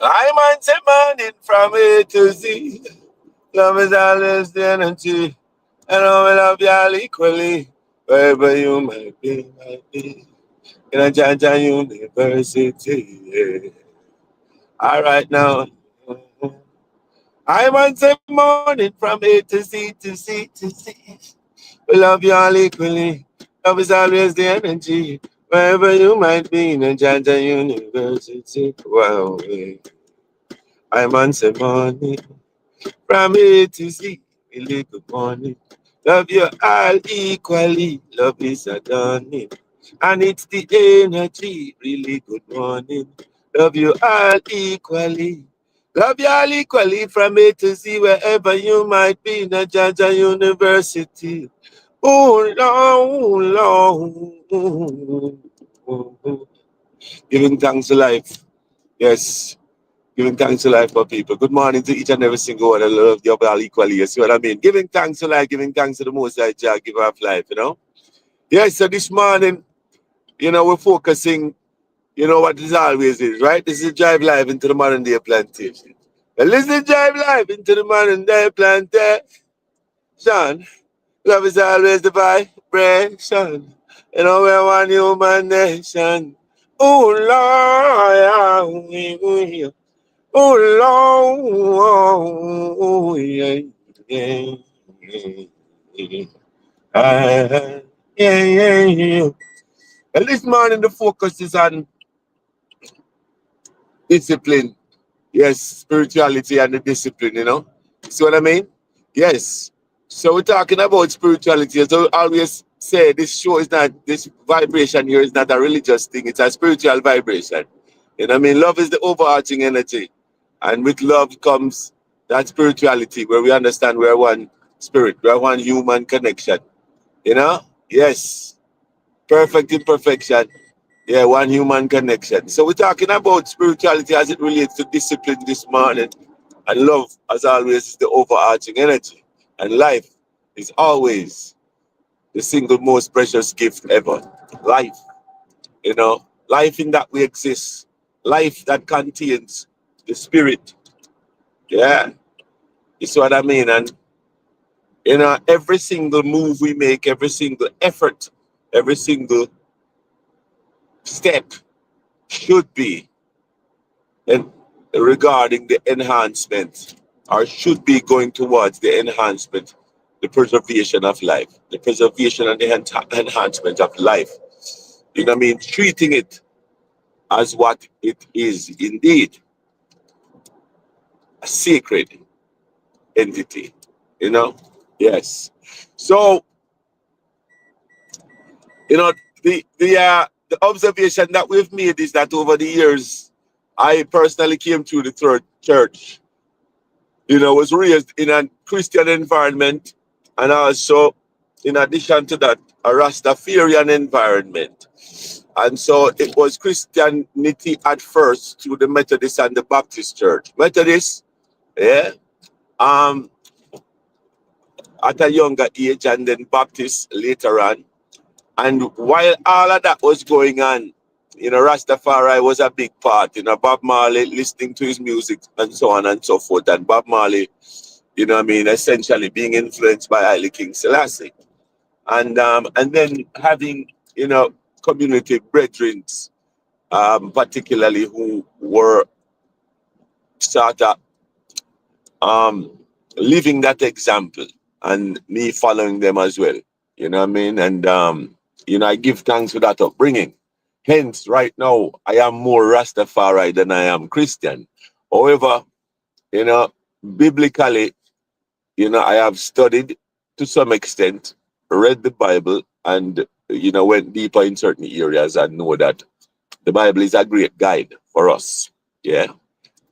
I'm on the morning from A to Z. Love is always the energy. And I will love you all equally. Wherever you might be. In a Jaja University. Yeah. All right now. I'm on the morning from A to Z to Z to Z. We love you all equally. Love is always the energy. Wherever you might be in a Jaja University. Wow. I'm on the morning from A to Z. Really good morning. Love you all equally. Love is a dawning. And it's the energy. Really good morning. Love you all equally. Love you all equally from A to Z, wherever you might be in a Georgia University. Oh, Lord. Giving thanks to life. Yes. Giving thanks to life for people. Good morning to each and every single one. I love you all equally. You see what I mean? Giving thanks to life, giving thanks to the Most High Jah, giver of life, you know? Yes, so this morning, we're focusing, what this always is, right? This is Drive Live into the modern day plantation. Well, listen, Drive Live into the modern day plantation. Love is always the vibration. We're one human nation. Oh, Lord, oh, Lord, yeah, yeah, yeah. Yeah. And this morning, the focus is on discipline. Yes, spirituality and the discipline, See what I mean? Yes. So we're talking about spirituality. As I always say, this vibration here is not a religious thing, it's a spiritual vibration. You know what I mean? Love is the overarching energy. And with love comes that spirituality where we understand we're one spirit, we're one human connection. Yes. Perfect imperfection. Yeah, one human connection. So we're talking about spirituality as it relates to discipline this morning. And love, as always, is the overarching energy. And life is always the single most precious gift ever. Life, life in that we exist. Life that contains the spirit. Yeah, you see what I mean? And, every single move we make, every single effort, every single step should be and regarding the enhancement or should be going towards the enhancement, the preservation of life, the preservation and the enhancement of life. You know what I mean? Treating it as what it is indeed, a sacred entity, you know? Yes. So, you know, the observation that we've made is that over the years, I personally came through the third church, was raised in a Christian environment and also, in addition to that, a Rastafarian environment. And so it was Christianity at first through the Methodist and the Baptist church. Methodist, yeah, um, at a younger age, and then Baptist later on. And while all of that was going on, Rastafari was a big part, Bob Marley, listening to his music and so on and so forth. And Bob Marley, essentially being influenced by Haile King Selassie. And then having, community brethren, particularly who were sort of living that example and me following them as well. You know what I mean? And, I give thanks for that upbringing. Hence, right now, I am more Rastafari than I am Christian. However, biblically, I have studied to some extent, read the Bible, and, went deeper in certain areas and know that the Bible is a great guide for us. Yeah.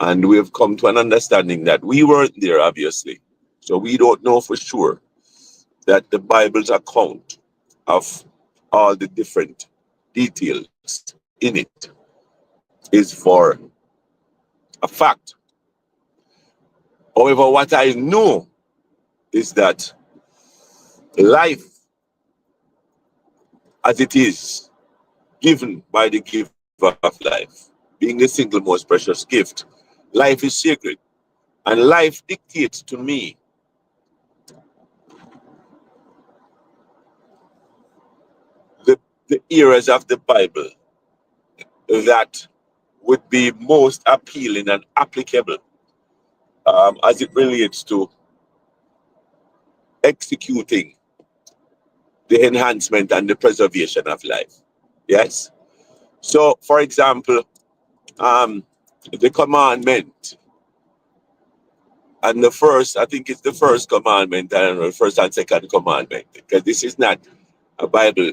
And we have come to an understanding that we weren't there, obviously. So we don't know for sure that the Bible's account of all the different details in it is for a fact. However, what I know is that life as it is given by the giver of life, being the single most precious gift, Life is sacred. And life dictates to me the, the areas of the Bible that would be most appealing and applicable as it relates to executing the enhancement and the preservation of life. Yes? So, for example, the commandment, and the first, I think it's the first commandment, I don't know, first and second commandment, because this is not a Bible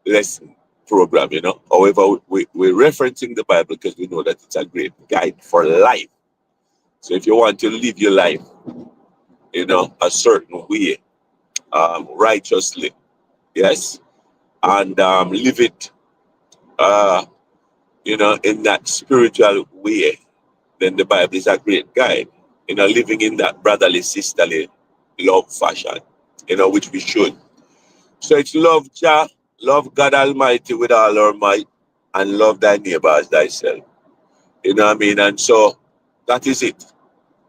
lesson program, you know. However, we're referencing the Bible because we know that it's a great guide for life. So if you want to live your life, you know, a certain way, righteously, yes, and live it, you know, in that spiritual way, then the Bible is a great guide, you know, living in that brotherly, sisterly love fashion, you know, which we should. So it's love Jah, love God Almighty with all our might, and love thy neighbor as thyself. You know what I mean? And so that is it.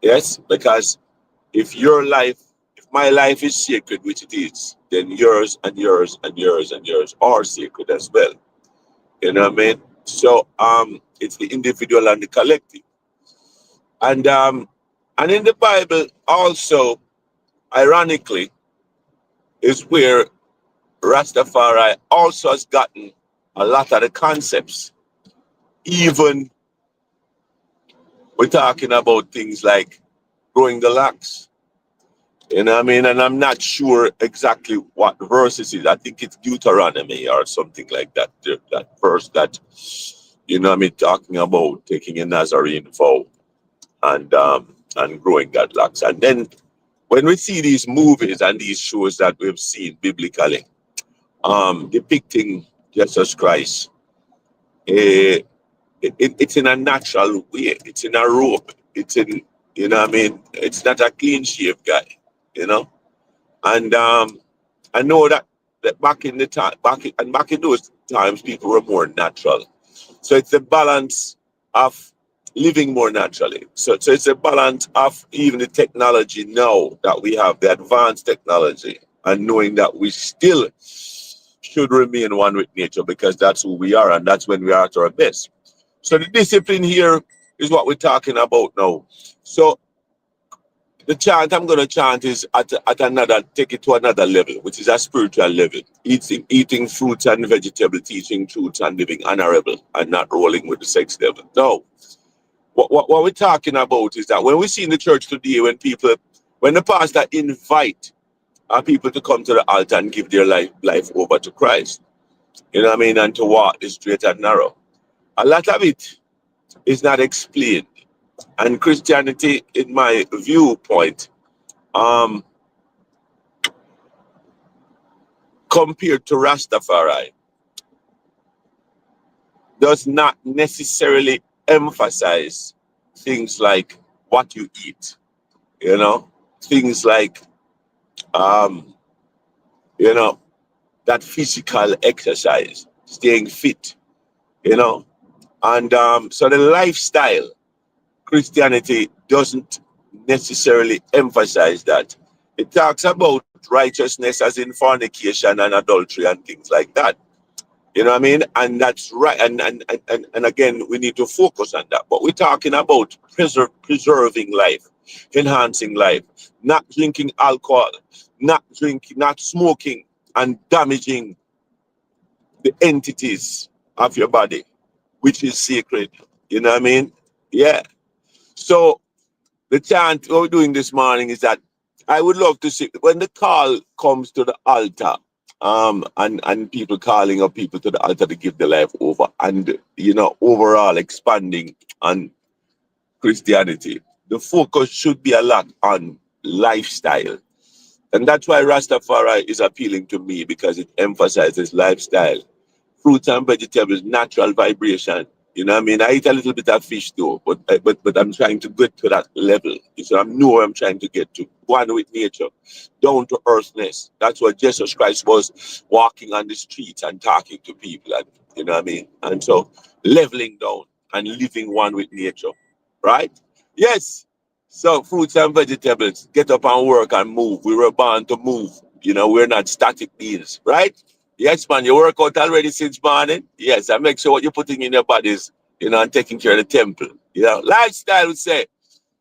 Yes? Because if your life, if my life is sacred, which it is, then yours and yours and yours and yours are sacred as well. You know what I mean? So it's the individual and the collective. And in the Bible also, ironically, is where Rastafari also has gotten a lot of the concepts. Even we're talking about things like growing the locks. You know what I mean? And I'm not sure exactly what verse it is. I think it's Deuteronomy or something like that. That verse that, you know what I mean, talking about taking a Nazarene vow and growing that locks. And then when we see these movies and these shows that we've seen biblically, depicting Jesus Christ, eh, it's in a natural way. It's in a robe. It's in, you know what I mean? It's not a clean shave guy, you know? And I know that back in the time, back in those times, people were more natural. So it's a balance of living more naturally. So it's a balance of even the technology now that we have, the advanced technology, and knowing that we still should remain one with nature because that's who we are and that's when we are at our best. So the discipline here is what we're talking about now. So the chant I'm going to chant is at another, take it to another level, which is a spiritual level. Eating fruits and vegetables, teaching truths and living honorable and not rolling with the sex devil. No. What we're talking about is that when we see in the church today, when the pastor invite people to come to the altar and give their life over to Christ, you know what I mean, and to walk the straight and narrow, a lot of it is not explained. And Christianity, in my viewpoint, compared to Rastafari, does not necessarily emphasize things like what you eat, you know, things like, um, you know, that physical exercise, staying fit, you know. And so the lifestyle, Christianity doesn't necessarily emphasize that. It talks about righteousness as in fornication and adultery and things like that. You know what I mean? And that's right. And again, we need to focus on that. But we're talking about preserving life, enhancing life, not drinking alcohol, not smoking and damaging the entities of your body, which is sacred. You know what I mean? Yeah. So the chant we're doing this morning is that I would love to see when the call comes to the altar, and people calling up people to the altar to give their life over, and you know, overall expanding on Christianity. The focus should be a lot on lifestyle. And that's why Rastafari is appealing to me because it emphasizes lifestyle. Fruits and vegetables, natural vibration. You know what I mean? I eat a little bit of fish too, but I'm trying to get to that level. So I know where I'm trying to get to. One with nature, down to earthness. That's what Jesus Christ was, walking on the streets and talking to people, and you know what I mean? And so leveling down and living one with nature, right? Yes. So fruits and vegetables, get up and work and move. We were born to move. We're not static beings, right? Yes, man. You work out already since morning. Yes, and make sure what you're putting in your bodies, and taking care of the temple. Lifestyle would say.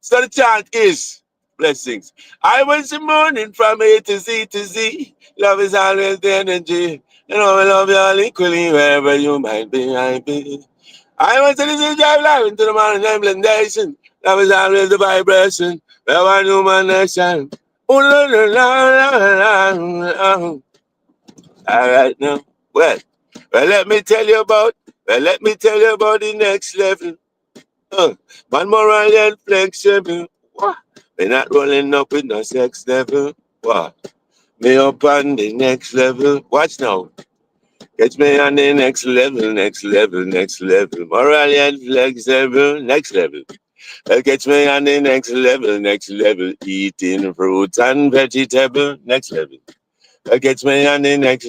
So the chant is blessings. I was the morning from A to Z to Z. Love is always the energy. I love you all equally wherever you might be. I want to listen drive live into the morning implementation. Love is always the vibration. Where one human nation. Ooh, la, la, la, la, la, la. All right now. Well, let me tell you about. The next level. Man moral and flexible. Wah. Me not rolling up with no sex level. Wah. Me up on the next level. Watch now. Catch me on the next level, next level, next level. Moral and flexible, next level. Well, catch me on the next level. Eating fruits and vegetable, next level. Well, catch me on the next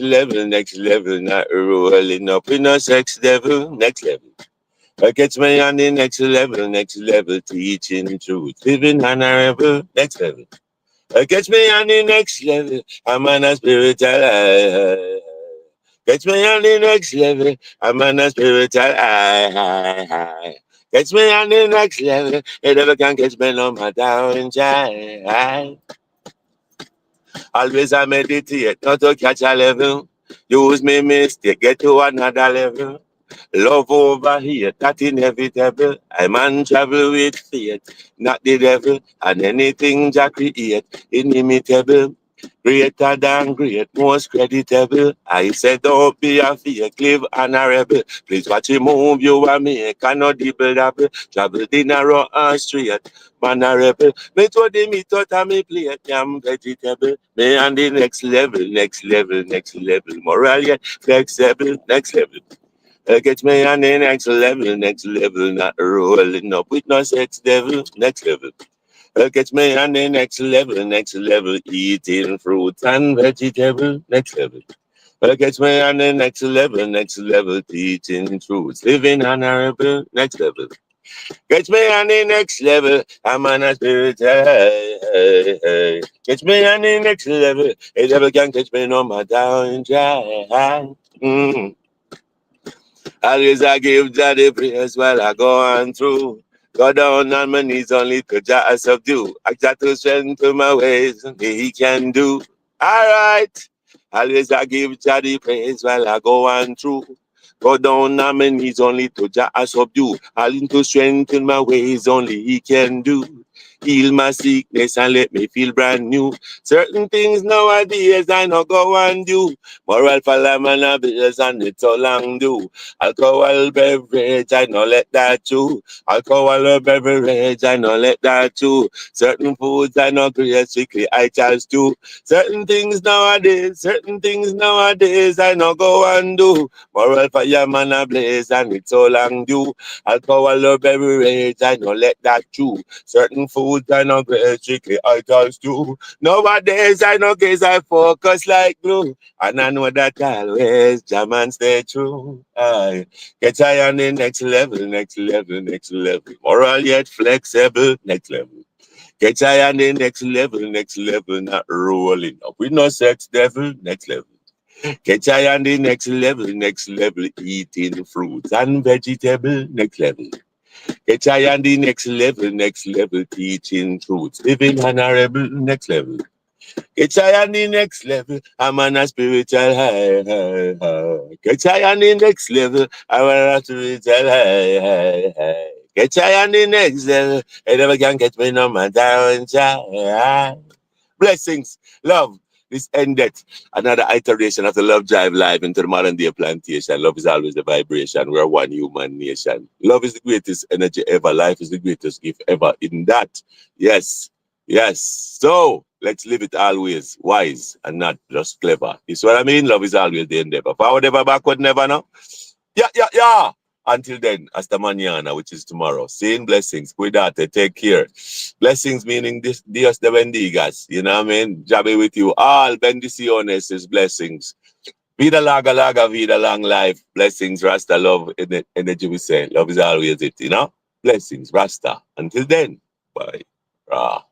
level. Not rolling up in a sex devil, next level. Well, catch me on the next level. Teaching truth, living honorable, next level. Catch me on the next level. I'm on a spiritual high. Catch me on the next level. I'm on a spiritual high. Catch me on the next level. You never can catch me no matter how in try. Always I meditate, not to catch a level. Use me mistake, get to another level. Love over here, that inevitable. I man travel with faith, not the devil. And anything Jah create, inimitable. Greater than great, most creditable. I said, don't be a fake, live honorable. Please watch you move, you and me, cannot dibble dabble. Travel the narrow and straight, mannerable. Me to the meat out of me plate, I'm vegetable. Me on the next level, next level, next level. Moral yet flexible, next level. Get me on the next level, not rolling up with no sex devil, next level. Get me on the next level, eating fruits and vegetable, next level. Get me on the next level, teaching truths, living honorable, next level. Get me on the next level, I'm on a spirit, hey. Get me on the next level, a devil can catch me no matter how in try. Mm. Always I give Jah the praise while I go on through. Go down on my knees only to Jah I subdue. I got to strengthen my ways, only He can do. Alright. Always I give Jah the praise while I go on through. Go down on my knees only to Jah I subdue. All into strengthen my ways, only He can do. Heal my sickness and let me feel brand new. Certain things nowadays I no go and do. Moral for man a bills and it's all long do. Alcohol beverage, I no let that too. Alcohol beverage, I no let that too. Certain foods I no create strictly I charge too. Certain things nowadays I no go and do. Moral fire man a blaze and it's all long do. Alcohol beverage, I no let that too. Certain foods I no create strictly I charge too. Nowadays I no guess I focus like glue. And I know that always jam and stay true. Aye. Get high on the next level, next level, next level. Moral yet flexible, next level. Get high on the next level, not rolling up with no sex devil, next level. Get high on the next level, eating fruits and vegetable, next level. Get high on the next level, teaching truths, living honorable, next level. Get high on the next level. I'm on a spiritual high. Get high on the next level. I'm on a spiritual high. Get high on the next level. I never can get me no matter how try. Blessings, love. This ended another iteration of the Love Drive Live into the modern day plantation. Love is always the vibration. We're one human nation. Love is the greatest energy ever. Life is the greatest gift ever. In that, yes, yes. So let's live it always wise and not just clever. You see what I mean? Love is always the endeavor. Forward ever, backward never, no? Yeah, yeah, yeah. Until then, hasta mañana, which is tomorrow. Seeing blessings. Cuídate, take care. Blessings meaning this, Dios de bendigas. You know what I mean? Jabe with you. All bendiciones is blessings. Vida laga laga, vida long life. Blessings, Rasta love, energy we say. Love is always it, you know? Blessings, Rasta. Until then. Bye. Rah.